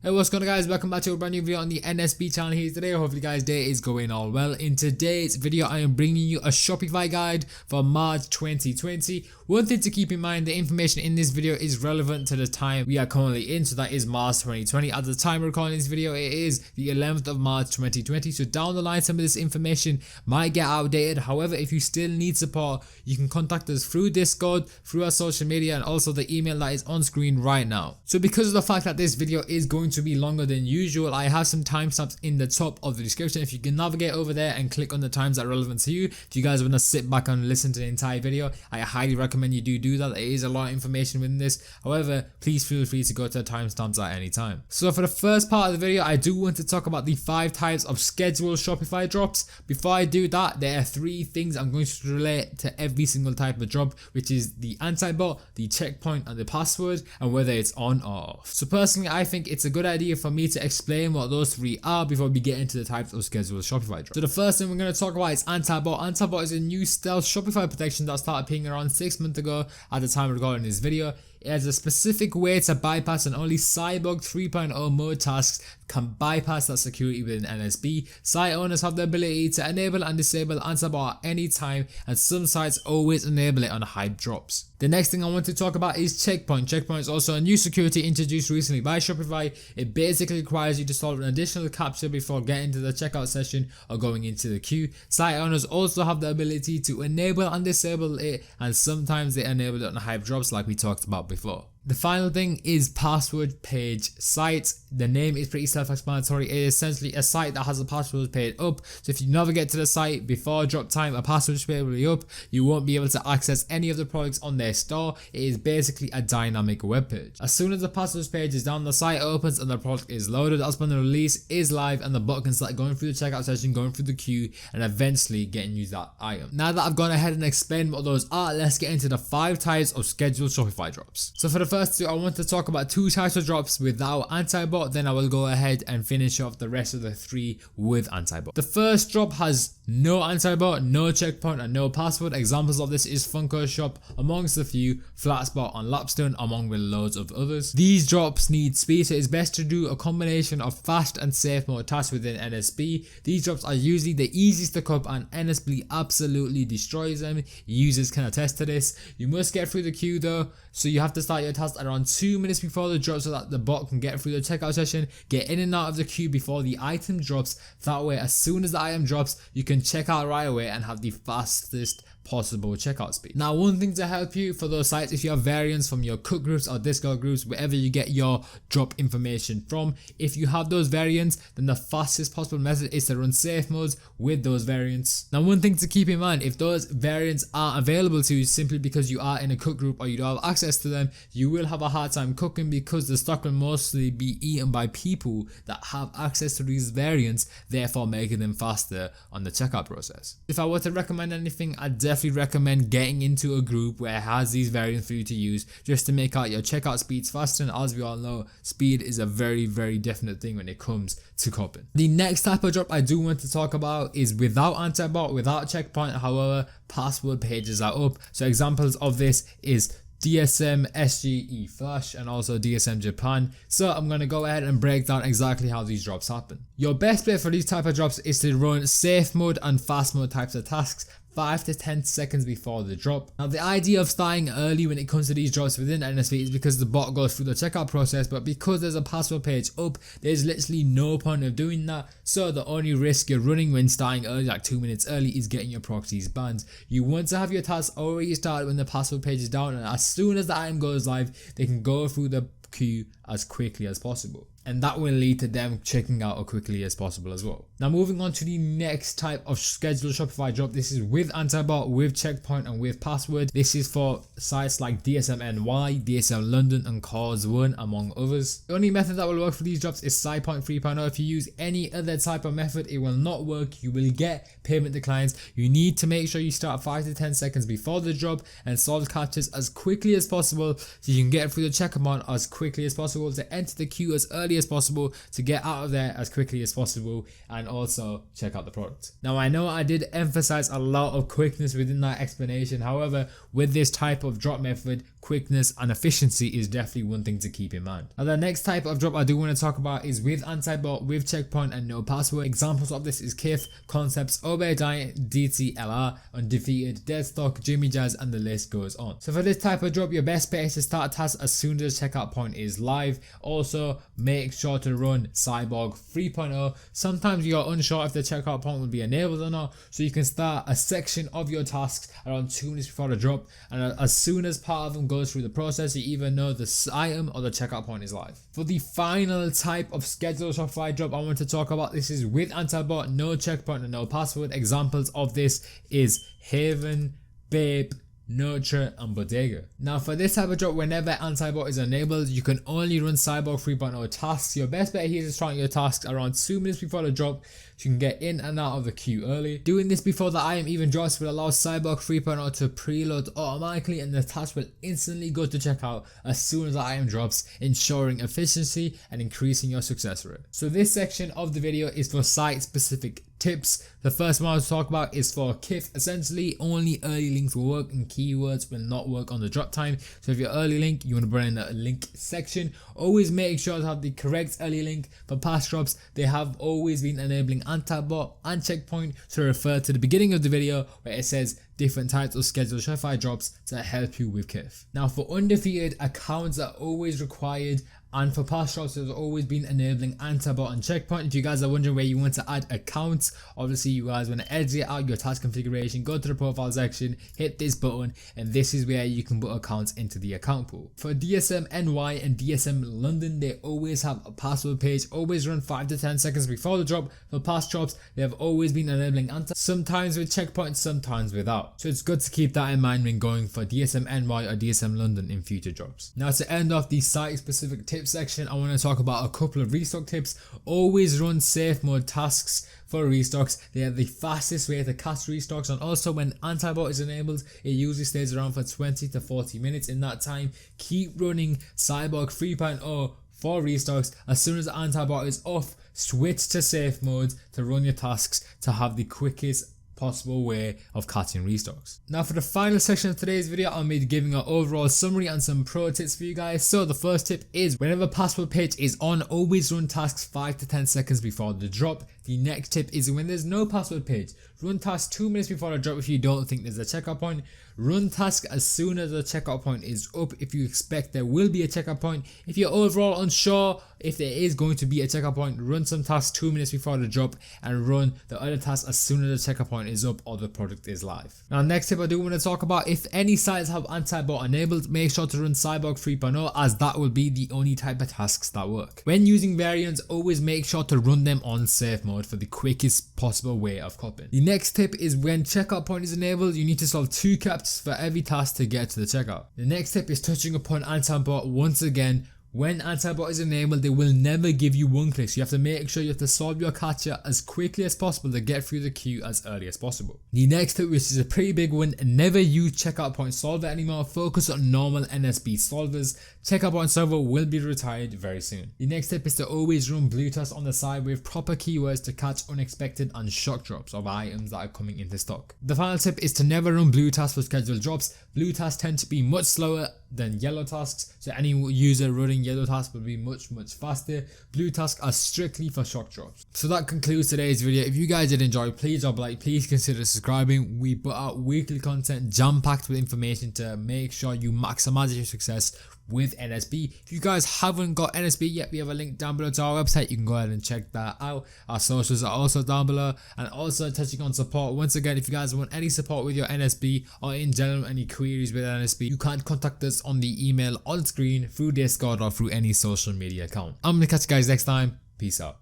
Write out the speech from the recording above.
Hey, what's going on, guys? Welcome back to a brand new video on the NSB channel here today. Hopefully guys, day is going all well. In today's video I am bringing you a Shopify guide for March 2020. One thing to keep in mind, the information in this video is relevant to the time we are currently in, so that is March 2020. At the time of recording this video, it is the 11th of March 2020, so down the line some of this information might get outdated. However, if you still need support, you can contact us through Discord, through our social media, and also the email that is on screen right now. So because of the fact that this video is going to be longer than usual, I have some timestamps in the top of the description. If you can navigate over there and click on the times that are relevant to you, if you guys want to sit back and listen to the entire video, I highly recommend you do that. There is a lot of information within this. However, please feel free to go to the timestamps at any time. So for the first part of the video, I do want to talk about the 5 types of scheduled Shopify drops. Before I do that, there are 3 things I'm going to relate to every single type of drop, which is the AntiBot, the checkpoint, and the password, and whether it's on or off. So personally, I think it's a good idea for me to explain what those 3 are before we get into the types of scheduled Shopify drops. So the first thing we're going to talk about is AntiBot. AntiBot is a new stealth Shopify protection that started appearing around 6 months ago at the time of recording this video. It has a specific way to bypass, and only Cyborg 3.0 mode tasks can bypass that security within NSB. Site owners have the ability to enable and disable AntiBot at any time, and some sites always enable it on hype drops. The next thing I want to talk about is Checkpoint. Checkpoint is also a new security introduced recently by Shopify. It basically requires you to solve an additional captcha before getting to the checkout session or going into the queue. Site owners also have the ability to enable and disable it, and sometimes they enable it on hype drops like we talked about before. The final thing is password page sites. The name is pretty self-explanatory. It is essentially a site that has a password page up. So if you navigate to the site before drop time, a password page will be up. You won't be able to access any of the products on their store. It is basically a dynamic web page. As soon as the password page is down, the site opens and the product is loaded. That's when the release is live and the bot can start going through the checkout session, going through the queue, and eventually getting you that item. Now that I've gone ahead and explained what those are, let's get into the 5 types of scheduled Shopify drops. So for the first 2, I want to talk about 2 types of drops without AntiBot, then I will go ahead and finish off the rest of the 3 with AntiBot. The first drop has no AntiBot, no checkpoint, and no password. Examples of this is Funko Shop, amongst a few, Flatspot on Lapstone, among with loads of others. These drops need speed, so it's best to do a combination of fast and safe mode tasks within NSB. These drops are usually the easiest to cope, and NSB absolutely destroys them. Users can attest to this. You must get through the queue though, so you have to start your task around 2 minutes before the drop so that the bot can get through the checkout session, get in and out of the queue before the item drops. That way, as soon as the item drops, you can check out right away and have the fastest possible checkout speed. Now, one thing to help you for those sites, if you have variants from your cook groups or Discord groups, wherever you get your drop information from, if you have those variants, then the fastest possible method is to run safe modes with those variants. Now, one thing to keep in mind, if those variants aren't available to you simply because you are in a cook group or you don't have access to them, you will have a hard time cooking because the stock will mostly be eaten by people that have access to these variants, therefore making them faster on the checkout process. If I were to recommend anything, I'd definitely recommend getting into a group where it has these variants for you to use, just to make out your checkout speeds faster. And as we all know, speed is a very definite thing when it comes to copying. The next type of drop I do want to talk about is without AntiBot, without checkpoint. However, password pages are up. So examples of this is DSM SGE Flash and also DSM Japan. So I'm going to go ahead and break down exactly how these drops happen. Your best bet for these type of drops is to run safe mode and fast mode types of tasks 5 to 10 seconds before the drop. Now, the idea of starting early when it comes to these drops within NSB is because the bot goes through the checkout process, but because there's a password page up, there's literally no point of doing that. So the only risk you're running when starting early, like 2 minutes early, is getting your proxies banned. You want to have your tasks already started when the password page is down, and as soon as the item goes live, they can go through the queue as quickly as possible, and that will lead to them checking out as quickly as possible as well. Now, moving on to the next type of scheduled Shopify drop. This is with AntiBot, with checkpoint, and with password. This is for sites like DSM NY, DSM London, and Cause One, among others. The only method that will work for these drops is SciPoint 3.0. If you use any other type of method, it will not work. You will get payment declines. You need to make sure you start 5 to 10 seconds before the drop and solve captchas as quickly as possible so you can get through the check amount as quickly as possible to enter the queue as early early as possible to get out of there as quickly as possible and also check out the product. Now I know I did emphasize a lot of quickness within that explanation, however with this type of drop method, quickness and efficiency is definitely one thing to keep in mind. Now the next type of drop I do want to talk about is with AntiBot, with checkpoint and no password. Examples of this is Kif, Concepts, Obey Giant, DTLR, Undefeated, Deadstock, Jimmy Jazz, and the list goes on. So for this type of drop, your best bet is to start a task as soon as the checkout point is live. Also make sure to run Cyborg 3.0. Sometimes you're unsure if the checkout point will be enabled or not, so you can start a section of your tasks around 2 minutes before the drop, and as soon as part of them goes through the process, you either know the item or the checkout point is live. For the final type of scheduled Shopify drop I want to talk about, this is with AntiBot, no checkpoint and no password. Examples of this is Haven, Babe, Nurture and Bodega. Now for this type of drop, whenever AntiBot is enabled, you can only run Cyborg 3.0 tasks. Your best bet here is to start your tasks around 2 minutes before the drop, so you can get in and out of the queue early. Doing this before the item even drops will allow Cyborg 3.0 to preload automatically, and the task will instantly go to checkout as soon as the item drops, ensuring efficiency and increasing your success rate. So this section of the video is for site specific tips. The first one I want to talk about is for Kif. Essentially only early links will work and keywords will not work on the drop time. So if your early link, you want to put in a link section, always make sure to have the correct early link. For past drops, they have always been enabling AntiBot and checkpoint to refer to the beginning of the video where it says different types of scheduled Shopify drops to help you with Kif. Now for undefeated, accounts are always required, and for past drops there's always been enabling AntiBot and checkpoint. If you guys are wondering where you want to add accounts, obviously you guys want to exit out your task configuration, go to the profile section, hit this button, and this is where you can put accounts into the account pool. For DSM NY and DSM London, they always have a password page, always run 5 to 10 seconds before the drop. For past drops, they have always been enabling AntiBot, sometimes with checkpoint, sometimes without. So it's good to keep that in mind when going for DSM NY or DSM London in future drops. Now to end off the site specific tips section, I want to talk about a couple of restock tips. Always run safe mode tasks for restocks. They are the fastest way to catch restocks, and also when AntiBot is enabled, it usually stays around for 20 to 40 minutes. In that time, keep running Cyborg 3.0 for restocks. As soon as the AntiBot is off, switch to safe mode to run your tasks to have the quickest possible way of catching restocks. Now for the final section of today's video, I'll be giving an overall summary and some pro tips for you guys. So the first tip is whenever password page is on, always run tasks 5 to 10 seconds before the drop. The next tip is when there's no password page, run tasks 2 minutes before the drop if you don't think there's a checkout point. Run tasks as soon as the checkout point is up if you expect there will be a checkout point. If you're overall unsure if there is going to be a checkout point, run some tasks 2 minutes before the drop and run the other tasks as soon as the checkout point is up or the product is live. Now next tip I do want to talk about, if any sites have AntiBot enabled, make sure to run Cyborg 3.0 as that will be the only type of tasks that work. When using variants, always make sure to run them on safe mode for the quickest possible way of copying. The next tip is when checkout point is enabled, you need to solve 2 captchas for every task to get to the checkout. The next tip is touching upon AntiBot once again. When AntiBot is enabled, they will never give you 1 click, so you have to make sure you have to solve your captcha as quickly as possible to get through the queue as early as possible. The next tip, which is a pretty big one, never use checkout point solver anymore, focus on normal NSB solvers. Checkout point solver will be retired very soon. The next tip is to always run blue tests on the side with proper keywords to catch unexpected and shock drops of items that are coming into stock. The final tip is to never run blue tasks for scheduled drops. Blue tasks tend to be much slower than yellow tasks, so any user running yellow tasks will be much faster. Blue tasks are strictly for shock drops. So that concludes today's video. If you guys did enjoy, please drop a like, please consider subscribing. We put out weekly content jam packed with information to make sure you maximize your success with NSB. If you guys haven't got NSB yet, we have a link down below to our website. You can go ahead and check that out. Our socials are also down below, and also touching on support. Once again, if you guys want any support with your NSB or in general any queries with NSB, you can contact us on the email on screen, through Discord, or through any social media account. I'm gonna catch you guys next time. Peace out.